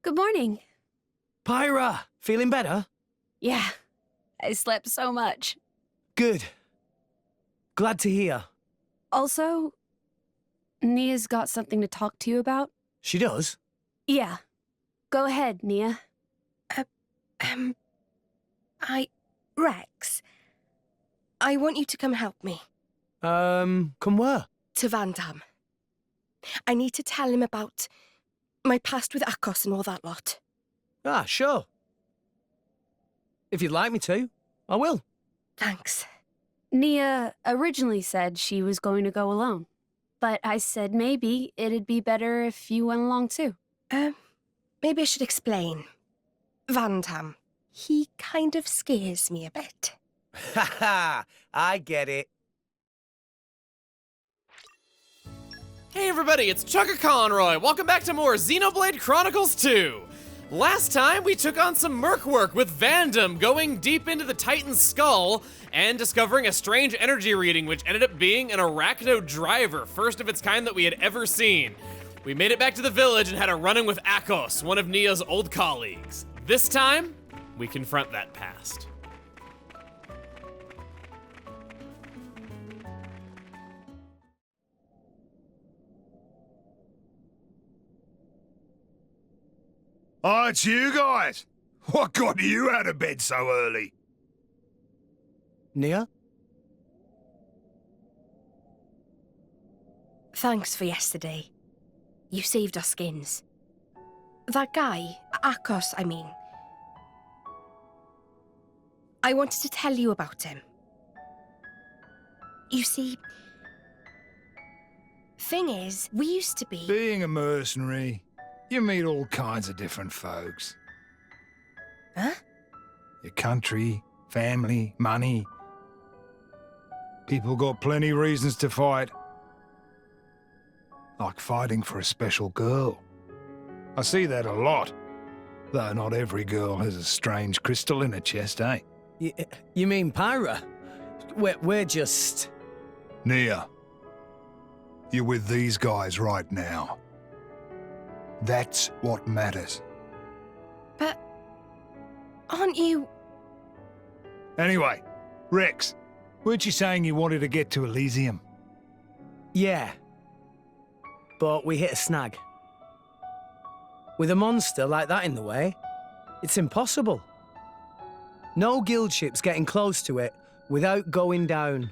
Good morning. Pyra, feeling better? Yeah, I slept so much. Good. Glad to hear. Also, Nia's got something to talk to you about. She does? Yeah. Go ahead, Nia. Rex, I want you to come help me. Come where? To Van Damme. I need to tell him about my past with Akos and all that lot. Ah, sure. If you'd like me to, I will. Thanks. Nia originally said she was going to go alone, but I said maybe it'd be better if you went along too. Maybe I should explain. Van Damme, he kind of scares me a bit. Ha ha! I get it. Hey everybody, it's Chucker Conroy. Welcome back to more Xenoblade Chronicles 2. Last time, we took on some merc work with Vandam, going deep into the Titan's skull and discovering a strange energy reading which ended up being an arachno driver, first of its kind that we had ever seen. We made it back to the village and had a run-in with Akos, one of Nia's old colleagues. This time, we confront that past. Oh, it's you guys. What got you out of bed so early? Nia? Thanks for yesterday. You saved our skins. That guy, Akos, I mean. I wanted to tell you about him. You see, thing is, we used to be... Being a mercenary, you meet all kinds of different folks. Huh? Your country, family, money. People got plenty reasons to fight. Like fighting for a special girl. I see that a lot. Though not every girl has a strange crystal in her chest, eh? You mean Pyra? We're just... Nia, you're with these guys right now. That's what matters. But... aren't you... Anyway, Rex, weren't you saying you wanted to get to Elysium? Yeah. But we hit a snag. With a monster like that in the way, it's impossible. No guild ship's getting close to it without going down.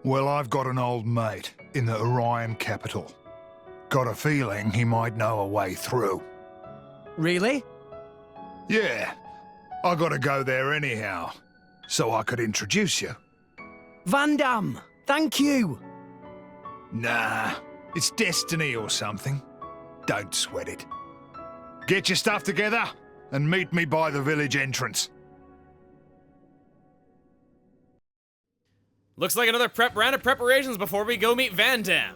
Well, I've got an old mate in the Orion capital. Got a feeling he might know a way through. Really? Yeah, I gotta go there anyhow, so I could introduce you. Vandam, thank you! Nah, it's destiny or something. Don't sweat it. Get your stuff together and meet me by the village entrance. Looks like another round of preparations before we go meet Vandam.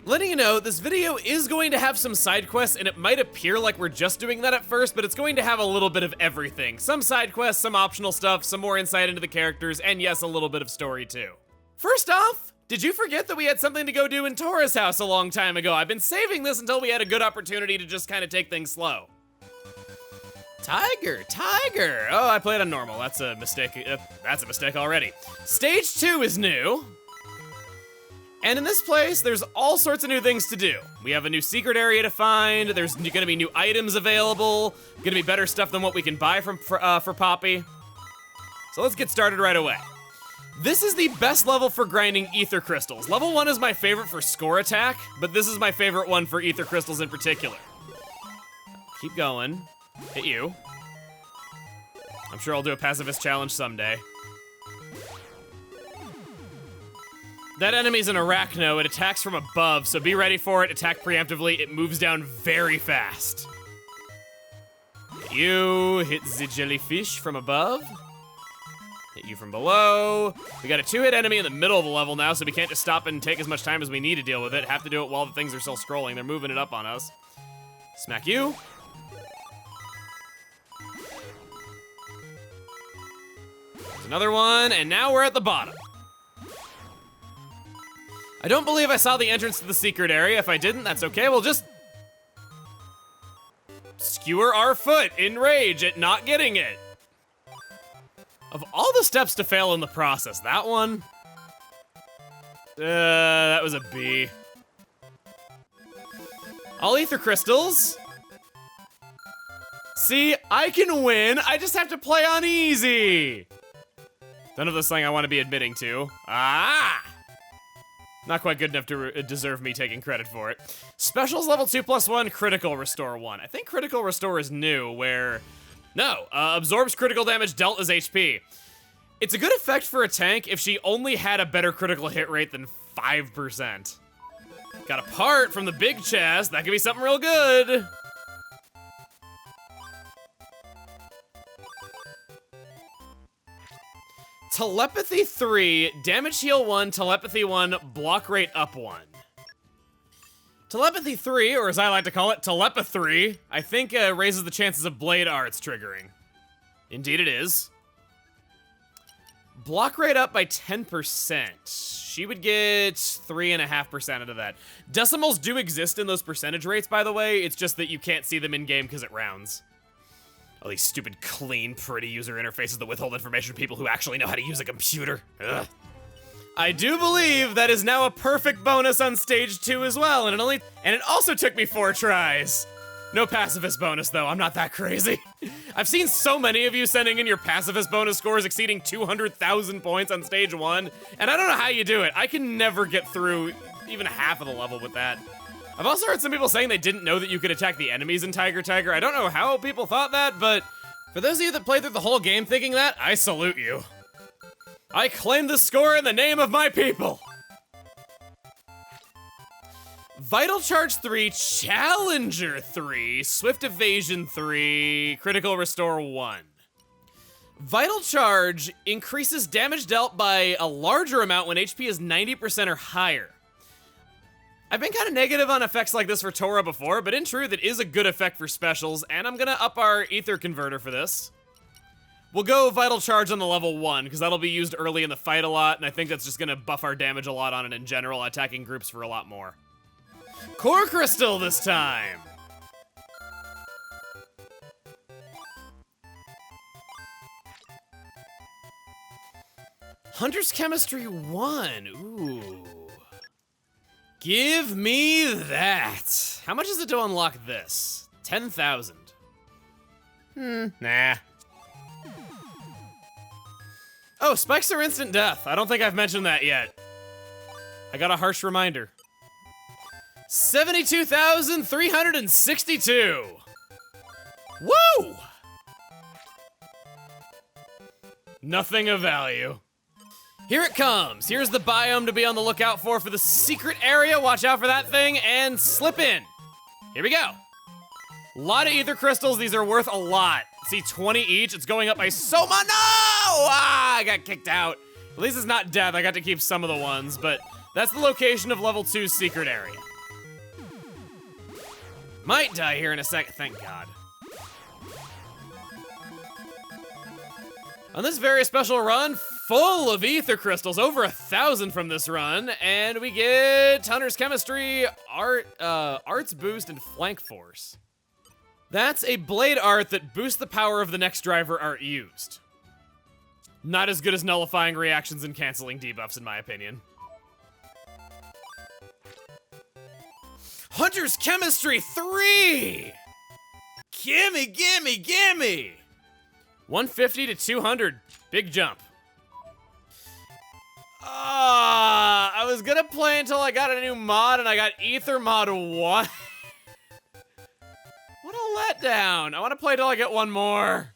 Letting you know, this video is going to have some side quests, and it might appear like we're just doing that at first, but it's going to have a little bit of everything. Some side quests, some optional stuff, some more insight into the characters, and yes, a little bit of story too. First off, did you forget that we had something to go do in Tora's house a long time ago? I've been saving this until we had a good opportunity to just kind of take things slow. Tiger. Oh, I played on normal. That's a mistake. That's a mistake already. Stage 2 is new. And in this place, there's all sorts of new things to do. We have a new secret area to find. There's gonna be new items available. Gonna be better stuff than what we can buy for Poppy. So let's get started right away. This is the best level for grinding ether crystals. Level 1 is my favorite for score attack, but this is my favorite one for ether crystals in particular. Keep going. Hit you. I'm sure I'll do a pacifist challenge someday. That enemy's an arachno. It attacks from above, so be ready for it. Attack preemptively. It moves down very fast. Hit you. Hit the jellyfish from above. Hit you from below. We got a 2-hit enemy in the middle of the level now, so we can't just stop and take as much time as we need to deal with it. Have to do it while the things are still scrolling. They're moving it up on us. Smack you. There's another one, and now we're at the bottom. I don't believe I saw the entrance to the secret area. If I didn't, that's okay. We'll just... skewer our foot in rage at not getting it. Of all the steps to fail in the process, that one? That was a B. All ether crystals. See, I can win, I just have to play on easy. None of this thing I want to be admitting to. Ah! Not quite good enough to deserve me taking credit for it. Specials level 2+1, critical restore 1. I think critical restore is new, where... No, absorbs critical damage dealt as HP. It's a good effect for a tank if she only had a better critical hit rate than 5%. Got a part from the big chest, that could be something real good. Telepathy 3, damage heal 1, telepathy 1, block rate up 1. Telepathy 3, or as I like to call it, telepathy, I think raises the chances of blade arts triggering. Indeed it is. Block rate up by 10%. She would get 3.5% out of that. Decimals do exist in those percentage rates, by the way, it's just that you can't see them in-game because it rounds. All these stupid, clean, pretty user interfaces that withhold information from people who actually know how to use a computer. Ugh. I do believe that is now a perfect bonus on stage 2 as well, and it also took me 4 tries. No pacifist bonus though, I'm not that crazy. I've seen so many of you sending in your pacifist bonus scores exceeding 200,000 points on stage 1, and I don't know how you do it. I can never get through even half of the level with that. I've also heard some people saying they didn't know that you could attack the enemies in Tiger Tiger. I don't know how people thought that, but for those of you that played through the whole game thinking that, I salute you. I claim the score in the name of my people. Vital Charge 3, Challenger 3, Swift Evasion 3, Critical Restore 1. Vital Charge increases damage dealt by a larger amount when HP is 90% or higher. I've been kind of negative on effects like this for Tora before, but in truth, it is a good effect for specials, and I'm gonna up our Ether Converter for this. We'll go Vital Charge on the level 1, because that'll be used early in the fight a lot, and I think that's just gonna buff our damage a lot on it in general, attacking groups for a lot more. Core Crystal this time! Hunter's Chemistry 1, ooh. Give me that. How much is it to unlock this? 10,000. Nah. Oh, spikes are instant death. I don't think I've mentioned that yet. I got a harsh reminder. 72,362. Woo! Nothing of value. Here it comes. Here's the biome to be on the lookout for the secret area. Watch out for that thing and slip in. Here we go. A lot of ether crystals. These are worth a lot. See, 20 each. It's going up by so much. No! Ah, I got kicked out. At least it's not death. I got to keep some of the ones, but that's the location of level 2's secret area. Might die here in a second. Thank God. On this very special run, full of ether crystals, over 1,000 from this run, and we get Hunter's Chemistry, Arts Boost, and Flank Force. That's a blade art that boosts the power of the next driver art used. Not as good as nullifying reactions and canceling debuffs, in my opinion. Hunter's Chemistry 3! Gimme, gimme, gimme! 150 to 200, big jump. I was gonna play until I got a new mod and I got Ether Mod 1. What a letdown. I wanna play till I get one more.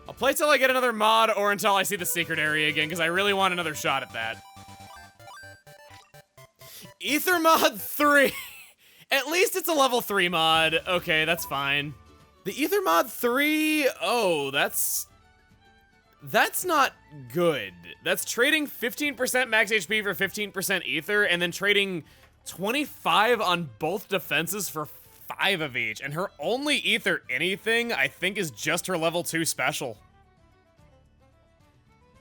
I'll play till I get another mod or until I see the secret area again, because I really want another shot at that. Ether Mod 3. At least it's a level 3 mod. Okay, that's fine. The Ether Mod 3, oh, that's not good. That's trading 15% max HP for 15% Ether, and then trading 25 on both defenses for 5 of each. And her only Ether anything, I think, is just her level 2 special.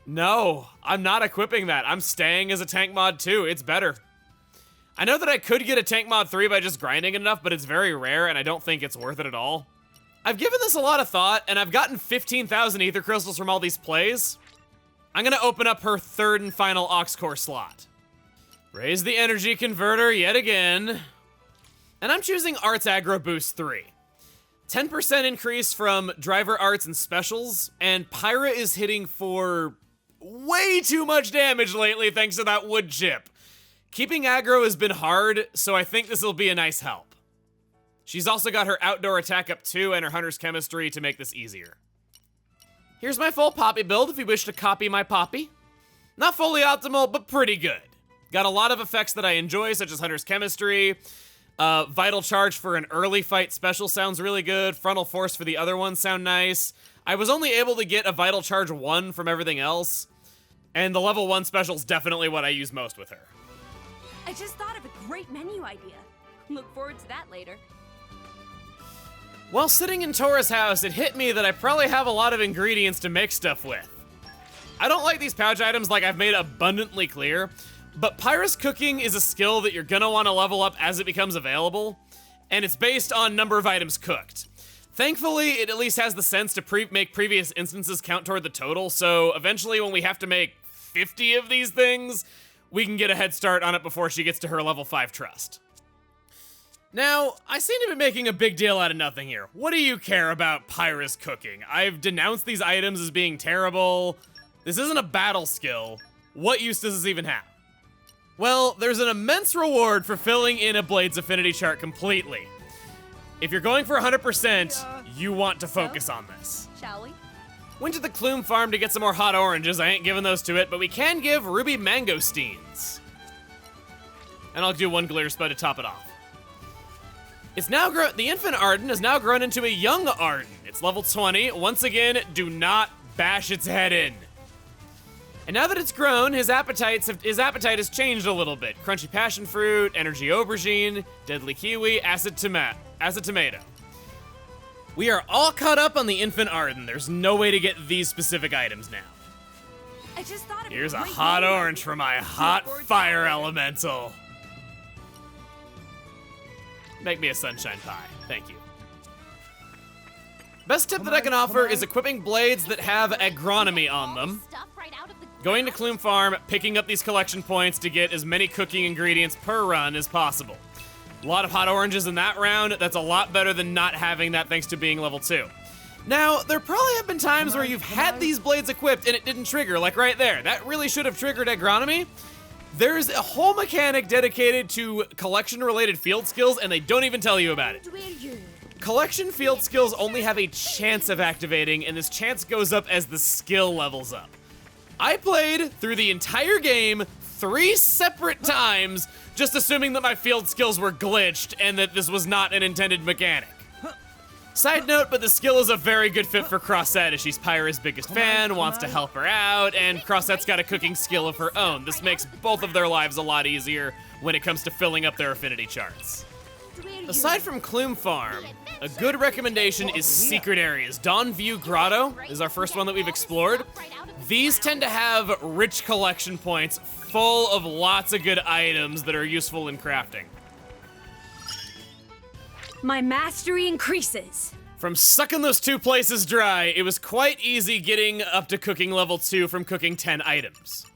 No, I'm not equipping that. I'm staying as a tank mod too. It's better. I know that I could get a tank mod 3 by just grinding enough, but it's very rare and I don't think it's worth it at all. I've given this a lot of thought and I've gotten 15,000 ether crystals from all these plays. I'm gonna open up her third and final Ox Core slot. Raise the energy converter yet again. And I'm choosing Arts Aggro Boost 3. 10% increase from driver arts and specials, and Pyra is hitting for way too much damage lately thanks to that wood chip. Keeping aggro has been hard, so I think this will be a nice help. She's also got her outdoor attack up too and her hunter's chemistry to make this easier. Here's my full Poppy build if you wish to copy my Poppy. Not fully optimal, but pretty good. Got a lot of effects that I enjoy, such as hunter's chemistry. Vital Charge for an early fight special sounds really good. Frontal Force for the other ones sound nice. I was only able to get a Vital Charge 1 from everything else. And the level 1 special is definitely what I use most with her. I just thought of a great menu idea. Look forward to that later. While sitting in Tora's house, it hit me that I probably have a lot of ingredients to make stuff with. I don't like these pouch items like I've made abundantly clear, but Pyra's cooking is a skill that you're gonna want to level up as it becomes available, and it's based on number of items cooked. Thankfully, it at least has the sense to make previous instances count toward the total, so eventually when we have to make 50 of these things, we can get a head start on it before she gets to her level 5 trust. Now, I seem to be making a big deal out of nothing here. What do you care about Pyra's cooking? I've denounced these items as being terrible. This isn't a battle skill. What use does this even have? Well, there's an immense reward for filling in a Blade's affinity chart completely. If you're going for 100%, you want to focus on this. Shall we? Went to the Clume farm to get some more hot oranges. I ain't giving those to it, but we can give Ruby Mangosteens. And I'll do one Glitter Spud to top it off. It's now grown. The infant Arden has now grown into a young Arden. It's level 20. Once again, do not bash its head in. And now that it's grown, his appetite has changed a little bit. Crunchy passion fruit, energy aubergine, deadly kiwi, acid tomato. We are all caught up on the infant Arden. There's no way to get these specific items now. I just thought of Here's a great hot menu orange idea. for my hot fire elemental. Make me a sunshine pie. Thank you. Best tip that I can offer is equipping blades that have agronomy on them. Going to Clume Farm, picking up these collection points to get as many cooking ingredients per run as possible. A lot of hot oranges in that round. That's a lot better than not having that thanks to being level 2. Now, there probably have been times where you've had these blades equipped and it didn't trigger, like right there. That really should have triggered agronomy. There's a whole mechanic dedicated to collection-related field skills, and they don't even tell you about it. Collection field skills only have a chance of activating, and this chance goes up as the skill levels up. I played through the entire game 3 separate times, just assuming that my field skills were glitched and that this was not an intended mechanic. Side note, but the skill is a very good fit for Crossette, as she's Pyra's biggest fan, wants to help her out, and Crossette's got a cooking skill of her own. This makes both of their lives a lot easier when it comes to filling up their affinity charts. Aside from Clume Farm, a good recommendation is secret areas. Dawnview Grotto is our first one that we've explored. These tend to have rich collection points full of lots of good items that are useful in crafting. My mastery increases. From sucking those 2 places dry, it was quite easy getting up to cooking level 2 from cooking 10 items.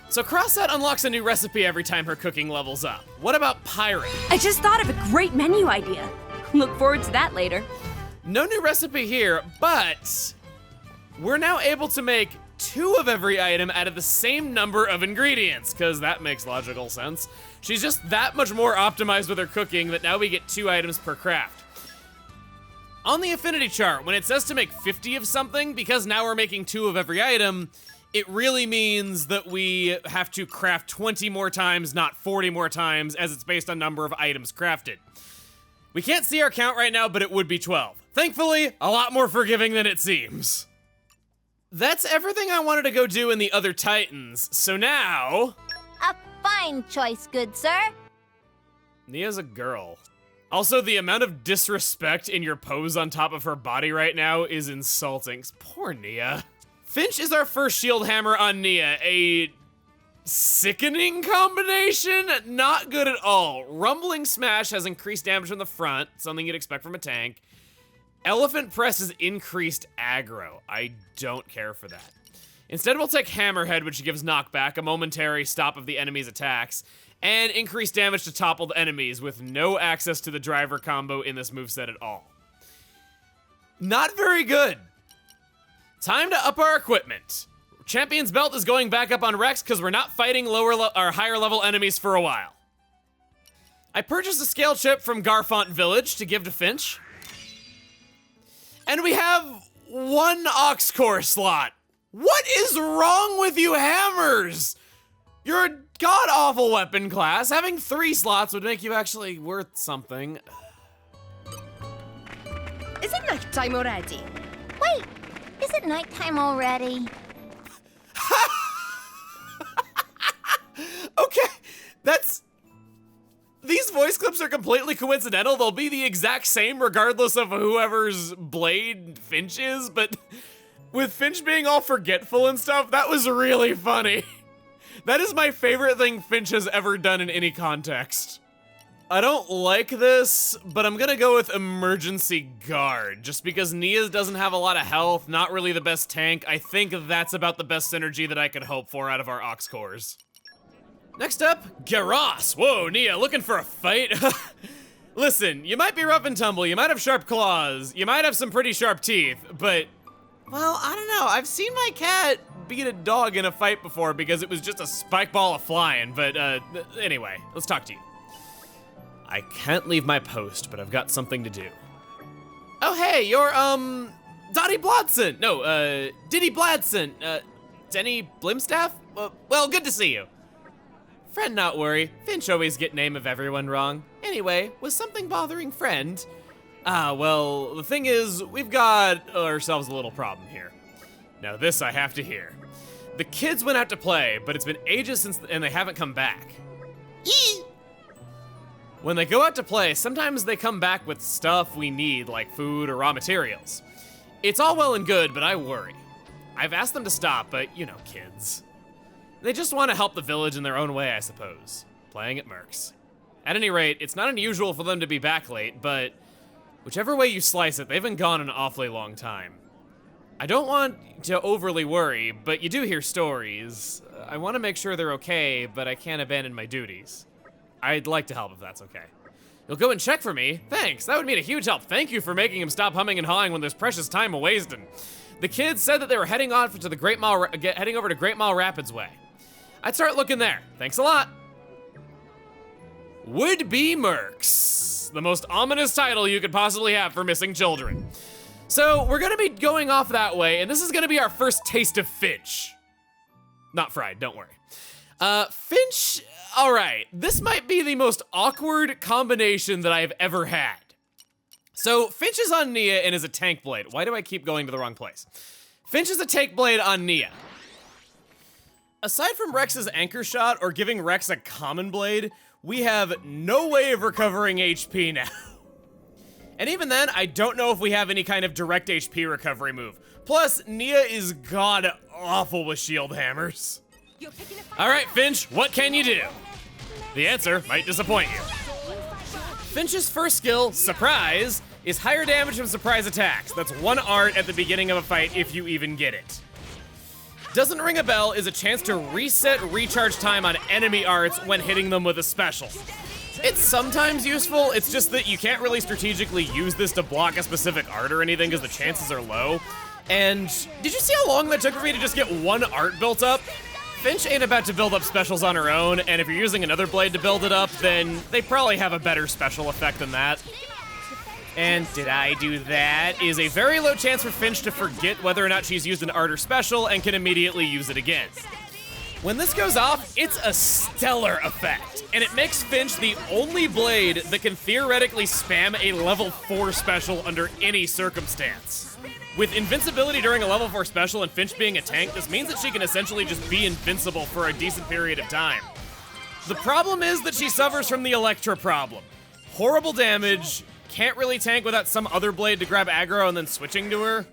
So Crossette unlocks a new recipe every time her cooking levels up. What about Pirate? I just thought of a great menu idea. Look forward to that later. No new recipe here, but we're now able to make 2 of every item out of the same number of ingredients, because that makes logical sense. She's just that much more optimized with her cooking that now we get 2 items per craft. On the affinity chart, when it says to make 50 of something, because now we're making 2 of every item, it really means that we have to craft 20 more times, not 40 more times, as it's based on number of items crafted. We can't see our count right now, but it would be 12. Thankfully, a lot more forgiving than it seems. That's everything I wanted to go do in the other Titans, so now... A fine choice, good sir. Nia's a girl. Also, the amount of disrespect in your pose on top of her body right now is insulting. Poor Nia. Finch is our first shield hammer on Nia, a Sickening combination? Not good at all. Rumbling Smash has increased damage from the front, something you'd expect from a tank. Elephant Press is increased aggro. I don't care for that. Instead, we'll take Hammerhead, which gives knockback, a momentary stop of the enemy's attacks, and increased damage to toppled enemies with no access to the driver combo in this moveset at all. Not very good. Time to up our equipment. Champion's Belt is going back up on Rex because we're not fighting higher level enemies for a while. I purchased a scale chip from Garfont Village to give to Finch. And we have 1 Ox Core slot. What is wrong with you hammers? You're a god-awful weapon class. Having 3 slots would make you actually worth something. Is it nighttime already? Wait, is it nighttime already? Okay, these voice clips are completely coincidental. They'll be the exact same regardless of whoever's blade Finch is, but with Finch being all forgetful and stuff, that was really funny. That is my favorite thing Finch has ever done in any context. I don't like this, but I'm gonna go with Emergency Guard, just because Nia doesn't have a lot of health, not really the best tank. I think that's about the best synergy that I could hope for out of our Ox Cores. Next up, Garrosh. Whoa, Nia, looking for a fight? Listen, you might be rough and tumble, you might have sharp claws, you might have some pretty sharp teeth, but, well, I don't know. I've seen my cat beat a dog in a fight before because it was just a spike ball of flying, but anyway, let's talk to you. I can't leave my post, but I've got something to do. Oh, hey, you're, Dottie Bladson. No, Diddy Bladson. Denny Blimstaff? Well, good to see you. Friend, not worry. Finch always get name of everyone wrong. Anyway, was something bothering friend? Well, the thing is, we've got ourselves a little problem here. Now this I have to hear. The kids went out to play, but it's been ages and they haven't come back. Eee! When they go out to play, sometimes they come back with stuff we need, like food or raw materials. It's all well and good, but I worry. I've asked them to stop, but you know, kids. They just want to help the village in their own way, I suppose. Playing at Mercs. At any rate, it's not unusual for them to be back late, but whichever way you slice it, they've been gone an awfully long time. I don't want to overly worry, but you do hear stories. I want to make sure they're okay, but I can't abandon my duties. I'd like to help if that's okay. You'll go and check for me? Thanks, that would mean a huge help. Thank you for making him stop humming and hawing when there's precious time a-wasting. The kids said that they were heading over to Great Mile Rapids way. I'd start looking there. Thanks a lot. Would-be Mercs. The most ominous title you could possibly have for missing children. So we're gonna be going off that way, and this is gonna be our first taste of Finch. Not fried, don't worry. Finch, all right. This might be the most awkward combination that I have ever had. So Finch is on Nia and is a tank blade. Why do I keep going to the wrong place? Finch is a tank blade on Nia. Aside from Rex's anchor shot or giving Rex a common blade, we have no way of recovering HP now. And even then, I don't know if we have any kind of direct HP recovery move. Plus, Nia is god-awful with shield hammers. All right, Finch, what can you do? The answer might disappoint you. Finch's first skill, Surprise, is higher damage from surprise attacks. That's 1 art at the beginning of a fight if you even get it. Doesn't Ring a Bell is a chance to reset recharge time on enemy arts when hitting them with a special. It's sometimes useful, it's just that you can't really strategically use this to block a specific art or anything because the chances are low. And did you see how long that took for me to just get 1 art built up? Finch ain't about to build up specials on her own, and if you're using another blade to build it up, then they probably have a better special effect than that. And did I do that? Is a very low chance for Finch to forget whether or not she's used an art or special and can immediately use it again. When this goes off, it's a stellar effect, and it makes Finch the only blade that can theoretically spam a level 4 special under any circumstance. With invincibility during a level 4 special and Finch being a tank, this means that she can essentially just be invincible for a decent period of time. The problem is that she suffers from the Electra problem. Horrible damage, can't really tank without some other blade to grab aggro and then switching to her.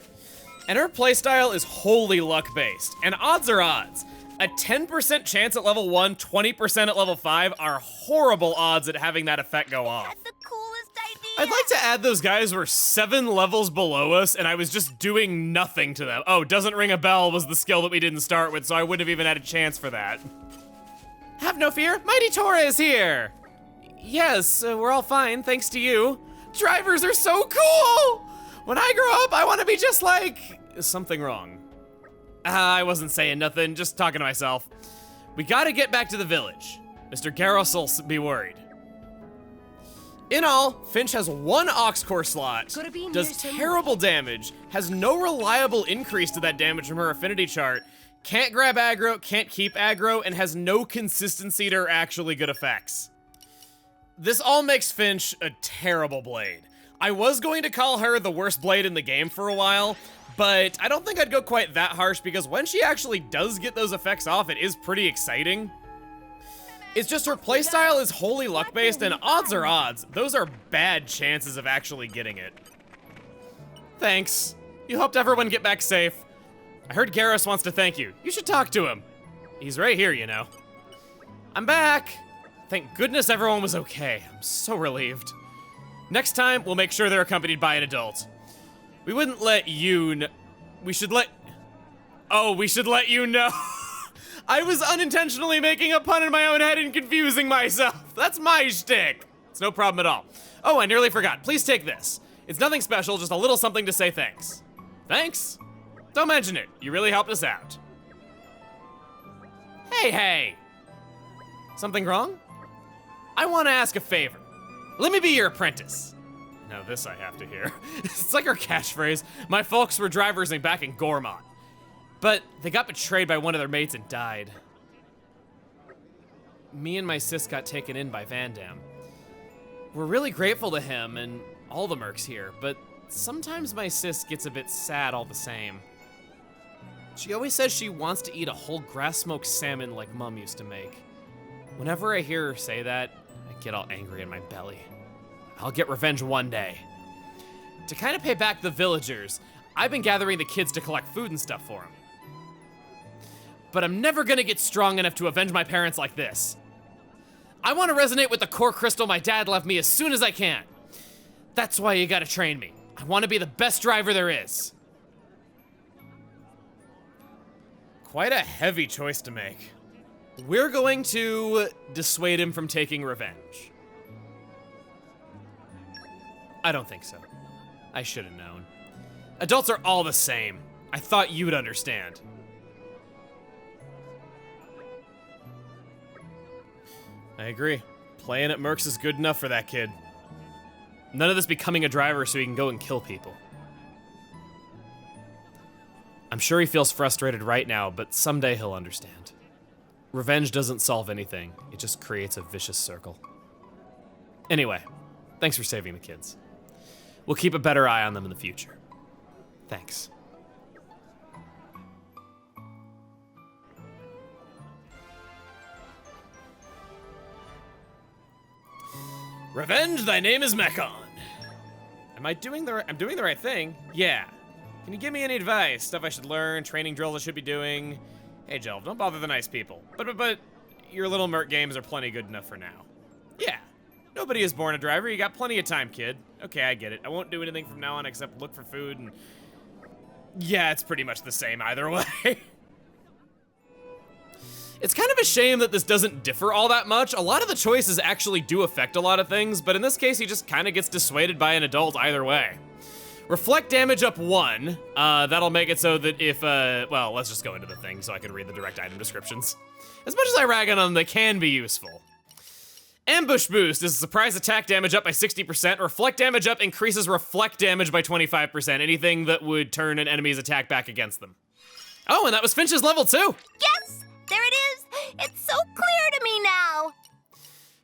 And her playstyle is wholly luck-based, and odds are odds. A 10% chance at level 1, 20% at level 5 are horrible odds at having that effect go off. That's the coolest idea. I'd like to add those guys were 7 levels below us and I was just doing nothing to them. Oh, doesn't ring a bell was the skill that we didn't start with, so I wouldn't have even had a chance for that. Have no fear, Mighty Tora is here! Yes, we're all fine, thanks to you. Drivers are so cool! When I grow up, I want to be just like... Is something wrong? I wasn't saying nothing, just talking to myself. We gotta get back to the village. Mr. Garrosh will be worried. In all, Finch has 1 Ox Core slot, Gotta be does near some- terrible damage, has no reliable increase to that damage from her affinity chart, can't grab aggro, can't keep aggro, and has no consistency to her actually good effects. This all makes Finch a terrible blade. I was going to call her the worst blade in the game for a while, but I don't think I'd go quite that harsh because when she actually does get those effects off, it is pretty exciting. It's just her playstyle is wholly luck-based, and odds are odds. Those are bad chances of actually getting it. Thanks. You helped everyone get back safe. I heard Garrus wants to thank you. You should talk to him. He's right here, you know. I'm back. Thank goodness everyone was okay. I'm so relieved. Next time, we'll make sure they're accompanied by an adult. We wouldn't let you we should let you know. I was unintentionally making a pun in my own head and confusing myself. That's my shtick. It's no problem at all. Oh, I nearly forgot. Please take this. It's nothing special, just a little something to say thanks. Thanks? Don't mention it. You really helped us out. Hey. Something wrong? I want to ask a favor. Let me be your apprentice. Now this I have to hear. It's like our catchphrase. My folks were drivers back in Gormont. But they got betrayed by one of their mates and died. Me and my sis got taken in by Van Dam. We're really grateful to him and all the mercs here, but sometimes my sis gets a bit sad all the same. She always says she wants to eat a whole grass-smoked salmon like Mum used to make. Whenever I hear her say that, I get all angry in my belly. I'll get revenge one day. To kind of pay back the villagers, I've been gathering the kids to collect food and stuff for them. But I'm never gonna get strong enough to avenge my parents like this. I want to resonate with the core crystal my dad left me as soon as I can. That's why you gotta train me. I want to be the best driver there is. Quite a heavy choice to make. We're going to dissuade him from taking revenge. I don't think so. I should have known. Adults are all the same. I thought you'd understand. I agree. Playing at Mercs is good enough for that kid. None of this becoming a driver so he can go and kill people. I'm sure he feels frustrated right now, but someday he'll understand. Revenge doesn't solve anything. It just creates a vicious circle. Anyway, thanks for saving the kids. We'll keep a better eye on them in the future. Thanks. Revenge, thy name is Mechon. I'm doing the right thing? Yeah. Can you give me any advice? Stuff I should learn, training drills I should be doing? Hey, Jelv, don't bother the nice people. But your little merc games are plenty good enough for now. Yeah. Nobody is born a driver. You got plenty of time, kid. Okay, I get it. I won't do anything from now on except look for food and... Yeah, it's pretty much the same either way. It's kind of a shame that this doesn't differ all that much. A lot of the choices actually do affect a lot of things, but in this case, he just kind of gets dissuaded by an adult either way. Reflect damage up 1. That'll make it so that if, well, let's just go into the thing so I can read the direct item descriptions. As much as I rag on them, they can be useful. Ambush Boost is surprise attack damage up by 60%. Reflect damage up increases reflect damage by 25%. Anything that would turn an enemy's attack back against them. Oh, and that was Finch's level 2. Yes, there it is. It's so clear to me now.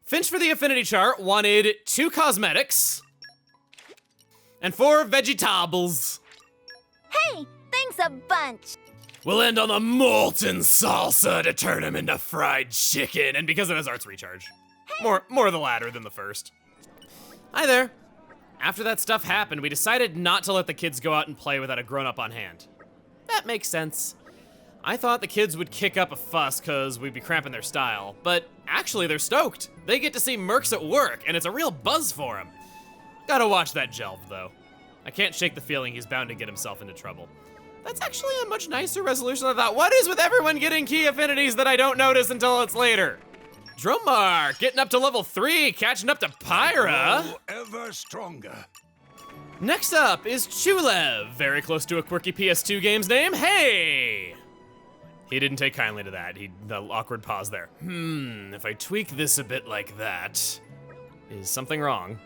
Finch for the affinity chart wanted 2 cosmetics and 4 vegetables. Hey, thanks a bunch. We'll end on the molten salsa to turn him into fried chicken, and because of his arts recharge. More the latter than the first. Hi there. After that stuff happened, we decided not to let the kids go out and play without a grown-up on hand. That makes sense. I thought the kids would kick up a fuss because we'd be cramping their style, but actually they're stoked. They get to see Mercs at work, and it's a real buzz for them. Gotta watch that Jelv, though. I can't shake the feeling he's bound to get himself into trouble. That's actually a much nicer resolution than I thought. What is with everyone getting key affinities that I don't notice until it's later? Dromar, getting up to level 3, catching up to Pyra. Ever stronger. Next up is Chulev, very close to a quirky PS2 game's name, Hey! He didn't take kindly to that, the awkward pause there. If I tweak this a bit like that, is something wrong?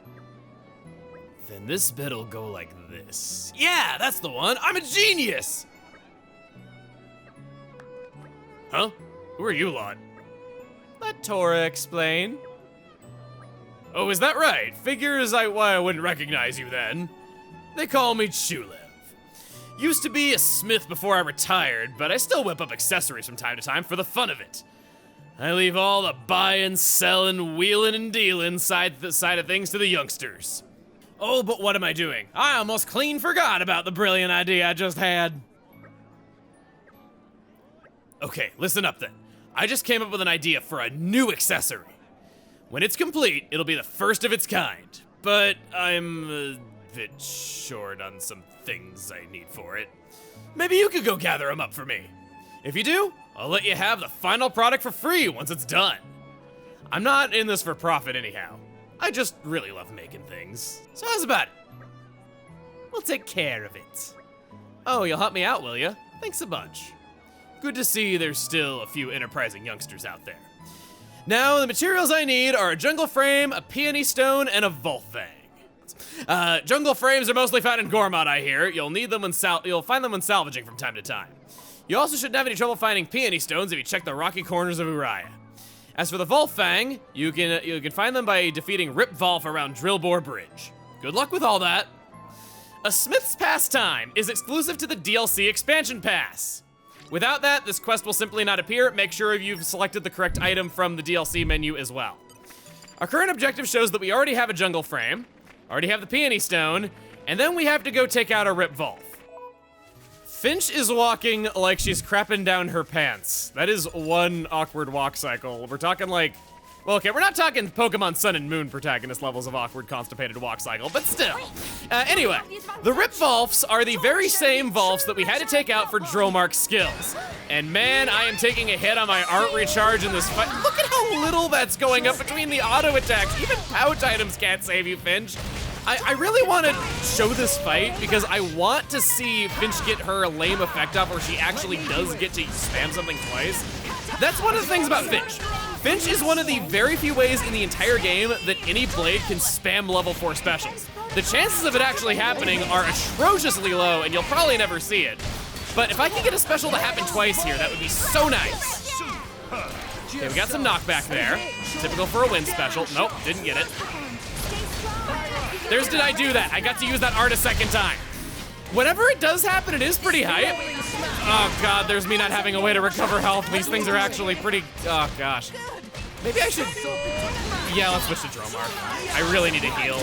Then this bit'll go like this. Yeah, that's the one, I'm a genius! Huh? Who are you lot? Let Tora explain. Oh, is that right? Figures why I wouldn't recognize you then. They call me Chulev. Used to be a smith before I retired, but I still whip up accessories from time to time for the fun of it. I leave all the buying, selling, wheeling, and dealing side of things to the youngsters. Oh, but what am I doing? I almost clean forgot about the brilliant idea I just had. Okay, listen up then. I just came up with an idea for a new accessory. When it's complete, it'll be the first of its kind, but I'm a bit short on some things I need for it. Maybe you could go gather them up for me. If you do, I'll let you have the final product for free once it's done. I'm not in this for profit anyhow. I just really love making things. So how's about it? We'll take care of it. Oh, you'll help me out, will ya? Thanks a bunch. Good to see there's still a few enterprising youngsters out there. Now, the materials I need are a jungle frame, a peony stone, and a Volfang. Jungle frames are mostly found in Gormod, I hear. You'll find them when salvaging from time to time. You also shouldn't have any trouble finding peony stones if you check the rocky corners of Uraya. As for the Volfang, you can find them by defeating Rip Volf around Drillbore Bridge. Good luck with all that. A Smith's Pastime is exclusive to the DLC expansion pass. Without that, this quest will simply not appear. Make sure you've selected the correct item from the DLC menu as well. Our current objective shows that we already have a jungle frame, already have the peony stone, and then we have to go take out a Rip Volf. Finch is walking like she's crapping down her pants. That is one awkward walk cycle. We're talking like, well, okay, we're not talking Pokemon Sun and Moon protagonist levels of awkward constipated walk cycle, but still. Anyway, the Rip Volfs are the very same Volfs that we had to take out for Dromark's skills. And man, I am taking a hit on my art recharge in this fight. Look at how little that's going up between the auto attacks. Even pouch items can't save you, Finch. I really want to show this fight because I want to see Finch get her lame effect off where she actually does get to spam something twice. That's one of the things about Finch. Finch is one of the very few ways in the entire game that any blade can spam level 4 specials. The chances of it actually happening are atrociously low and you'll probably never see it. But if I can get a special to happen twice here, that would be so nice. Okay, we got some knockback there. Typical for a win special. Nope, didn't get it. Did I do that? I got to use that art a second time. Whenever it does happen, it is pretty hype. Oh god, there's me not having a way to recover health. These things are actually pretty, oh gosh. Maybe I should, yeah, let's switch to Dromar. I really need to heal.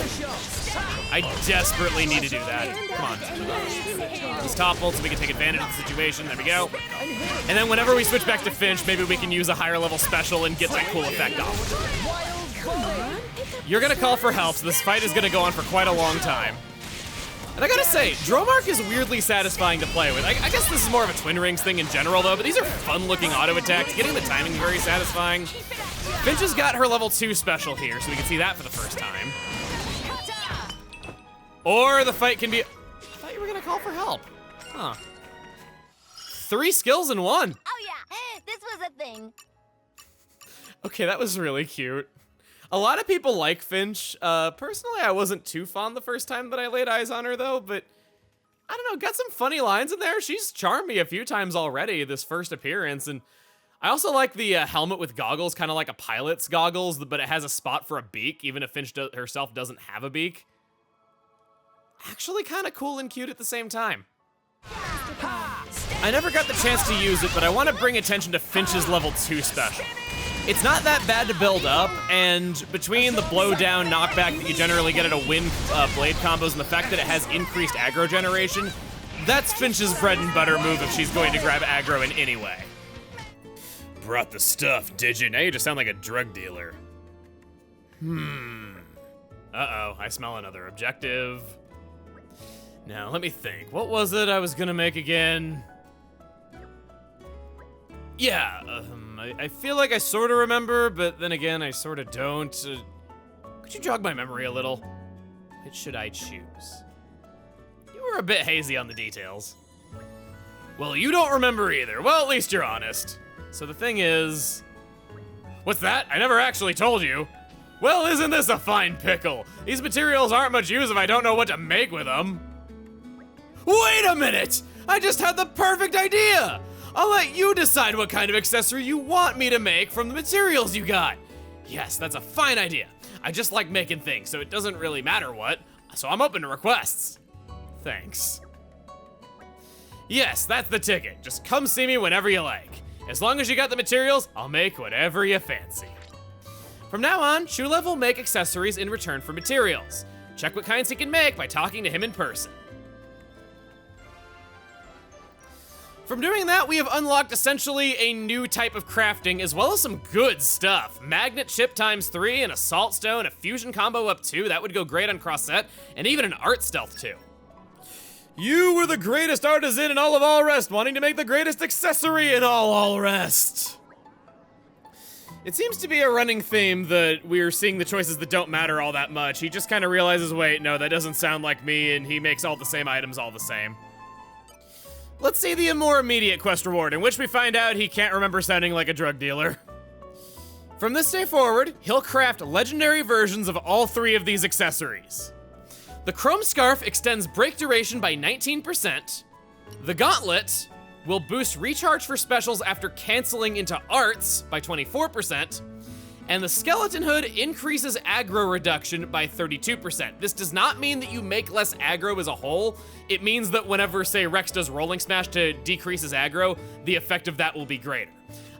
I desperately need to do that. Come on. Let's topple so we can take advantage of the situation. There we go. And then whenever we switch back to Finch, maybe we can use a higher level special and get that cool effect off. You're gonna call for help, so this fight is gonna go on for quite a long time. And I gotta say, Dromark is weirdly satisfying to play with. I guess this is more of a Twin Rings thing in general though, but these are fun-looking auto attacks. Getting the timing very satisfying. Finch has got her level 2 special here, so we can see that for the first time. Or the fight can be, I thought you were gonna call for help. Huh. 3 skills in 1. Oh yeah, this was a thing. Okay, that was really cute. A lot of people like Finch. Personally, I wasn't too fond the first time that I laid eyes on her though, but I don't know, got some funny lines in there. She's charmed me a few times already this first appearance, and I also like the helmet with goggles, kind of like a pilot's goggles, but it has a spot for a beak, even if Finch herself doesn't have a beak. Actually kind of cool and cute at the same time. I never got the chance to use it, but I want to bring attention to Finch's level 2 special. It's not that bad to build up, and between the blowdown knockback that you generally get at a wind blade combos and the fact that it has increased aggro generation, That's Finch's bread and butter move if she's going to grab aggro in any way. Brought the stuff, did you? Now you just sound like a drug dealer. Uh-oh, I smell another objective. Now, let me think. What was it I was gonna make again? Yeah, I feel like I sort of remember, but then again, I sort of don't. Could you jog my memory a little? Which should I choose? You were a bit hazy on the details. Well, you don't remember either. Well, at least you're honest. So the thing is... What's that? I never actually told you. Well, isn't this a fine pickle? These materials aren't much use if I don't know what to make with them. Wait a minute! I just had the perfect idea! I'll let you decide what kind of accessory you want me to make from the materials you got. Yes, that's a fine idea. I just like making things, so it doesn't really matter what, so I'm open to requests. Thanks. Yes, that's the ticket. Just come see me whenever you like. As long as you got the materials, I'll make whatever you fancy. From now on, Shulev will make accessories in return for materials. Check what kinds he can make by talking to him in person. From doing that, we have unlocked essentially a new type of crafting, as well as some good stuff. Magnet chip ×3, an assault stone, a fusion combo up 2, that would go great on cross-set, and even an art stealth 2. You were the greatest artisan in all of Allrest, wanting to make the greatest accessory in all Allrest. It seems to be a running theme that we're seeing the choices that don't matter all that much. He just kind of realizes, wait, no, that doesn't sound like me, and he makes all the same items all the same. Let's see the more immediate quest reward, in which we find out he can't remember sounding like a drug dealer. From this day forward, he'll craft legendary versions of all 3 of these accessories. The Chrome Scarf extends break duration by 19%. The Gauntlet will boost recharge for specials after canceling into arts by 24%. And the Skeleton Hood increases aggro reduction by 32%. This does not mean that you make less aggro as a whole. It means that whenever, say, Rex does Rolling Smash to decrease his aggro, the effect of that will be greater.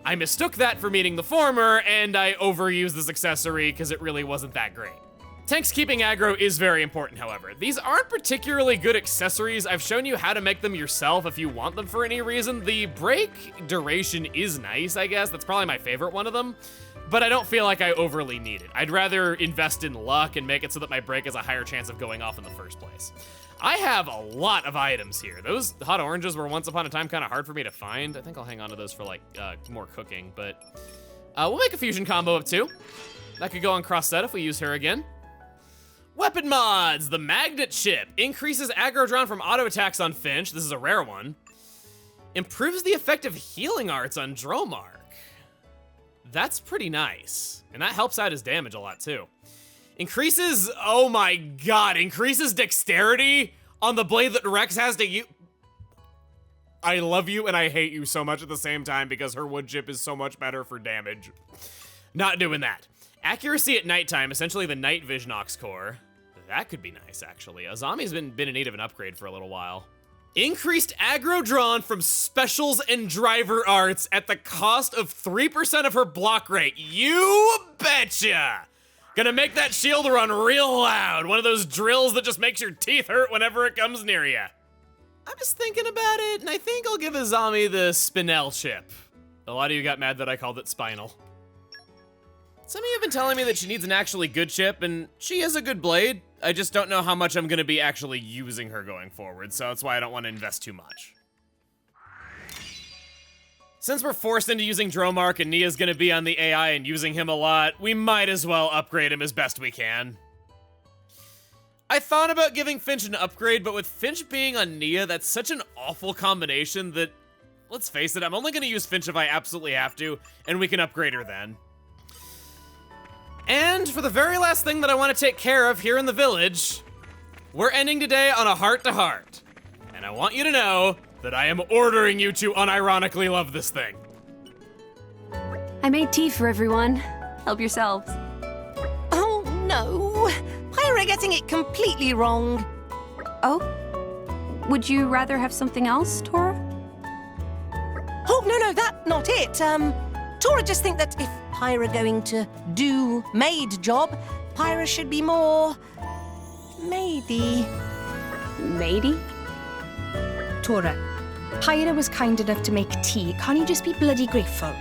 I mistook that for meaning the former, and I overused this accessory because it really wasn't that great. Tanks keeping aggro is very important, however. These aren't particularly good accessories. I've shown you how to make them yourself if you want them for any reason. The break duration is nice, I guess. That's probably my favorite one of them. But I don't feel like I overly need it. I'd rather invest in luck and make it so that my break has a higher chance of going off in the first place. I have a lot of items here. Those hot oranges were once upon a time kind of hard for me to find. I think I'll hang on to those for like more cooking, but we'll make a fusion combo of 2. That could go on cross set if we use her again. Weapon mods, the Magnet Chip increases aggro drawn from auto attacks on Finch. This is a rare one. Improves the effect of healing arts on Dromark. That's pretty nice. And that helps out his damage a lot too. Increases, oh my god, increases dexterity on the blade that Rex has to use. I love you and I hate you so much at the same time because her wood chip is so much better for damage. Not doing that. Accuracy at nighttime, essentially the night vision ox core. That could be nice, actually. Azami's been in need of an upgrade for a little while. Increased aggro drawn from specials and driver arts at the cost of 3% of her block rate. You betcha! Gonna make that shield run real loud. One of those drills that just makes your teeth hurt whenever it comes near you. I'm just thinking about it, and I think I'll give Azami the Spinel chip. A lot of you got mad that I called it Spinal. Some of you have been telling me that she needs an actually good chip, and she is a good blade. I just don't know how much I'm gonna be actually using her going forward, so that's why I don't want to invest too much. Since we're forced into using Dromark and Nia's gonna be on the AI and using him a lot, we might as well upgrade him as best we can. I thought about giving Finch an upgrade, but with Finch being on Nia, that's such an awful combination that, let's face it, I'm only gonna use Finch if I absolutely have to, and we can upgrade her then. And for the very last thing that I want to take care of here in the village, we're ending today on a heart-to-heart. And I want you to know that I am ordering you to unironically love this thing. I made tea for everyone. Help yourselves. Oh, no. Pyra getting it completely wrong. Oh? Would you rather have something else, Tora? Oh, no, that not it. Tora just think that if Pyra going to do Maid job, Pyra should be more... Maidy. Maidy? Tora, Pyra was kind enough to make tea. Can't you just be bloody grateful?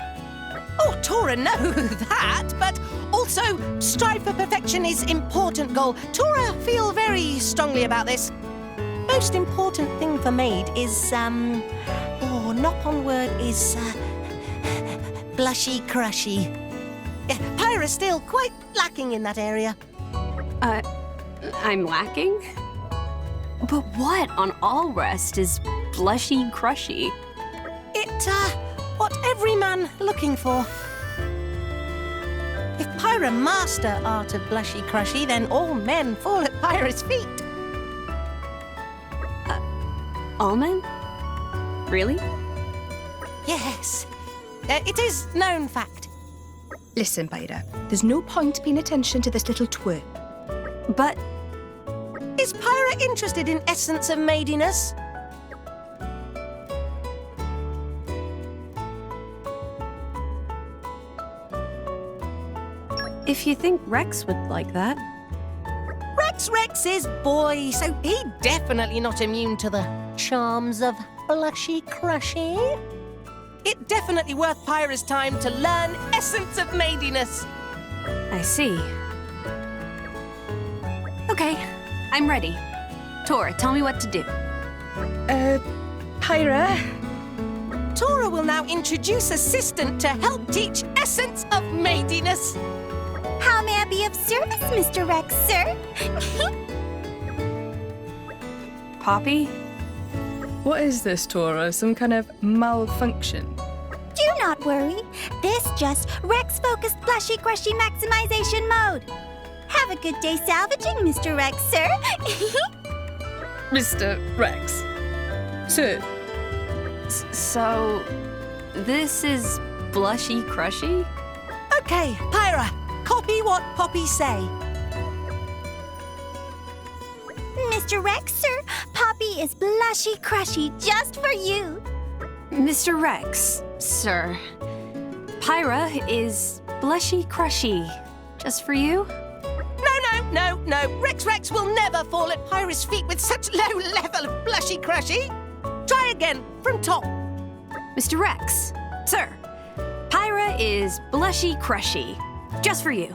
Oh, Tora, no, that, but also strive for perfection is important goal. Tora feel very strongly about this. Most important thing for Maid is, knock on word is, blushy crushy. Yeah, Pyra's still quite lacking in that area. I'm lacking? But what on all rest is blushy crushy? What every man looking for. If Pyra master art of blushy crushy, then all men fall at Pyra's feet. All men? Really? Yes, it is known fact. Listen, Pyra, there's no point paying attention to this little twerp. But Is Pyra interested in essence of maidiness? if you think Rex would like that. Rex is boy, so he definitely not immune to the charms of blushy crushy. It definitely worth Pyra's time to learn essence of maidiness. I see. Okay, I'm ready. Tora, tell me what to do. Pyra? Tora will now introduce assistant to help teach essence of maidiness. How may I be of service, Mr. Rex, sir? Poppy? What is this, Tora? Some kind of malfunction? Do not worry. This just Rex-focused blushy crushy maximization mode. Have a good day salvaging, Mr. Rex, sir. Mr. Rex. Sir. So, this is blushy crushy? Okay, Pyra, copy what Poppy say. Mr. Rex, sir, Poppy is blushy crushy just for you. Mr. Rex, sir. Pyra is blushy crushy. Just for you? No. Rex will never fall at Pyra's feet with such low level of blushy crushy. Try again, from top. Mr. Rex, sir. Pyra is blushy crushy. Just for you.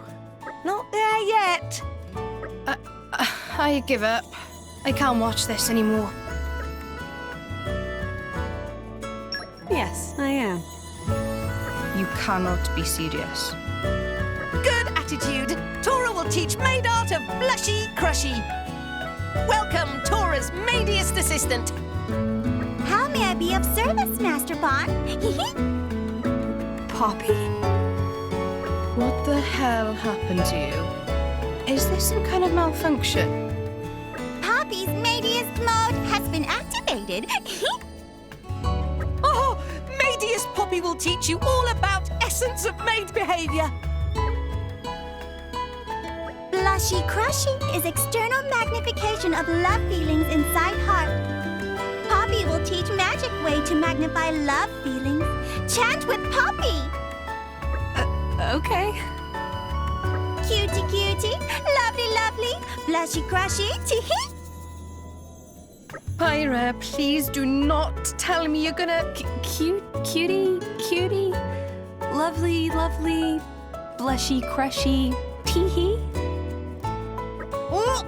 Not there yet. I give up. I can't watch this anymore. Yes, I am. You cannot be serious. Good attitude. Tora will teach Maid art of blushy crushy. Welcome, Tora's maidiest assistant. How may I be of service, Master Bond? Poppy? What the hell happened to you? Is this some kind of malfunction? Poppy's maidiest mode has been activated. Oh, maidiest Poppy will teach you all about essence of maid behavior. Blushy crushy is external magnification of love feelings inside heart. Poppy will teach magic way to magnify love feelings. Chant with Poppy. Okay. Cutie, lovely, blushy crushy, tee-hee. Pyra, please do not tell me you're gonna... Cutie. Lovely, blushy crushy, tee-hee. Oh,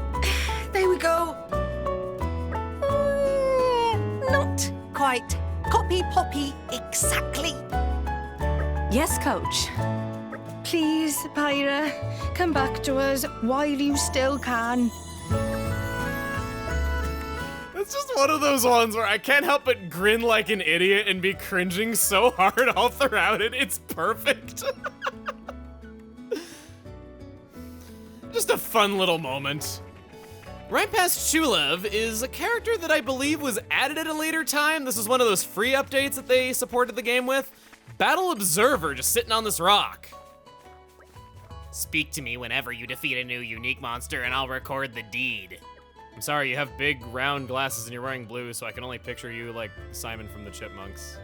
there we go. Not quite. Copy Poppy exactly. Yes, coach. Please, Pyra, come back to us while you still can. It's just one of those ones where I can't help but grin like an idiot and be cringing so hard all throughout it. It's perfect. Just a fun little moment. Right past Shulev is a character that I believe was added at a later time. This is one of those free updates that they supported the game with. Battle Observer, just sitting on this rock. Speak to me whenever you defeat a new unique monster and I'll record the deed. I'm sorry, you have big round glasses and you're wearing blue, so I can only picture you like Simon from the Chipmunks.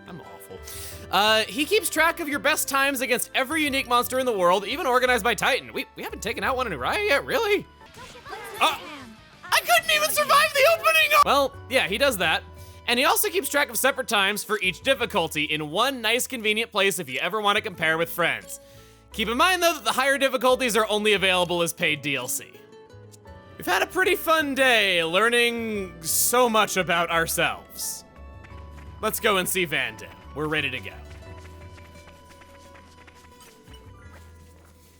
I'm awful. He keeps track of your best times against every unique monster in the world, even organized by Titan. We haven't taken out one in Uraya yet, really? I couldn't even survive the opening! Well, yeah, he does that. And he also keeps track of separate times for each difficulty in one nice convenient place if you ever want to compare with friends. Keep in mind though that the higher difficulties are only available as paid DLC. We've had a pretty fun day learning so much about ourselves. Let's go and see Vanda. We're ready to go.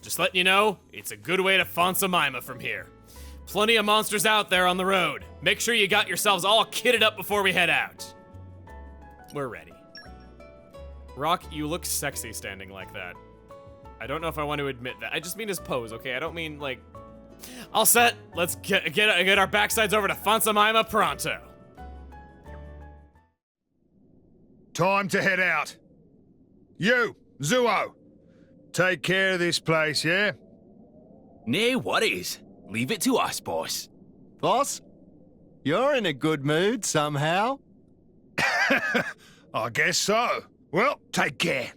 Just letting you know, it's a good way to Fonsamima from here. Plenty of monsters out there on the road. Make sure you got yourselves all kitted up before we head out. We're ready. Rock, you look sexy standing like that. I don't know if I want to admit that. I just mean his pose, okay? I don't mean, like... All set. Let's get our backsides over to Fonsamima pronto. Time to head out. You, Zuo, take care of this place, yeah? No worries. Leave it to us, boss. Boss, you're in a good mood somehow. I guess so. Well, take care.